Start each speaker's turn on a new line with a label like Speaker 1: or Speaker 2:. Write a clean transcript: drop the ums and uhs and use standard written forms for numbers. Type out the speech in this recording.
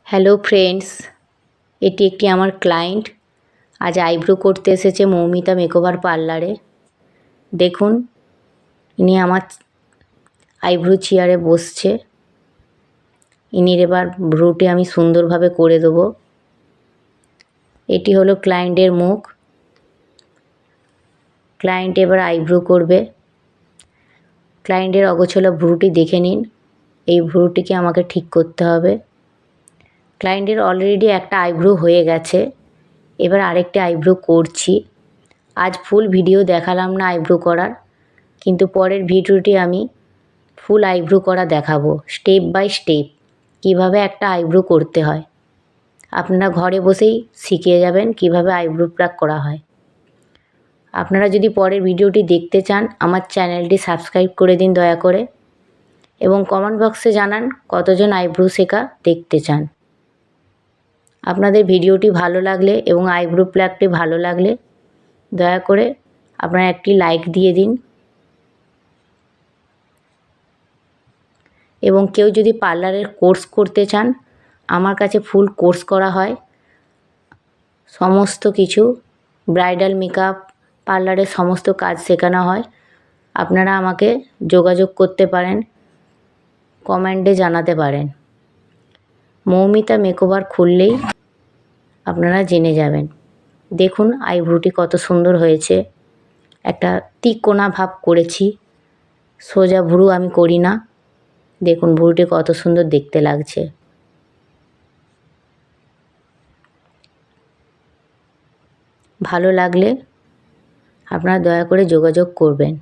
Speaker 1: Hello friends, এটি একটি আমার ক্লায়েন্ট আজ আইব্রো করতে এসেছে মৌমিতা মেকওভার পার্লারে। দেখুন, ইনি আমার আইব্রো চেয়ারে বসছে। ইনির এবার ব্রুটি আমি সুন্দরভাবে করে দেবো। এটি হলো ক্লায়েন্টের মুখ। ক্লায়েন্ট এবার আইব্রো করবে। ক্লায়েন্টের অগোছালো ভ্রুটি দেখে নিন। এই ভ্রুটিকে আমাকে ঠিক করতে হবে। ক্লায়েন্টের অলরেডি একটা আইব্রো হয়ে গেছে, এবার আরেকটা আইব্রো করছি। আজ ফুল ভিডিও দেখালাম না আইব্রো করার, কিন্তু পরের ভিডিওটি আমি ফুল আইব্রো করা দেখাবো, স্টেপ বাই স্টেপ কিভাবে একটা আইব্রো করতে হয়। আপনারা ঘরে বসেই শিখে যাবেন কিভাবে আইব্রো প্লাক করা হয়। আপনারা যদি পরের ভিডিওটি দেখতে চান, আমার চ্যানেলটি সাবস্ক্রাইব করে দিন দয়া করে, এবং কমেন্ট বক্সে জানান কতজন আইব্রো শেখা দেখতে চান। আপনাদের ভিডিওটি ভালো লাগলে এবং আইব্রো প্লাকটি ভালো লাগলে দয়া করে আপনারা একটি লাইক দিয়ে দিন। এবং কেউ যদি পার্লারের কোর্স করতে চান, আমার কাছে ফুল কোর্স করা হয়। সমস্ত কিছু ব্রাইডাল মেকআপ, পার্লারের সমস্ত কাজ শেখানো হয়। আপনারা আমাকে যোগাযোগ করতে পারেন, কমেন্টে জানাতে পারেন। মৌমিতা মেকওভার খুললেই আপনারা জেনে যাবেন। দেখুন আইব্রোটি কত সুন্দর হয়েছে। একটা তিকোনা ভাব করেছি, সোজা ভ্রু আমি করি না। দেখুন ভ্রুটি কত সুন্দর দেখতে লাগছে। ভালো লাগলে আপনারা দয়া করে যোগাযোগ করবেন।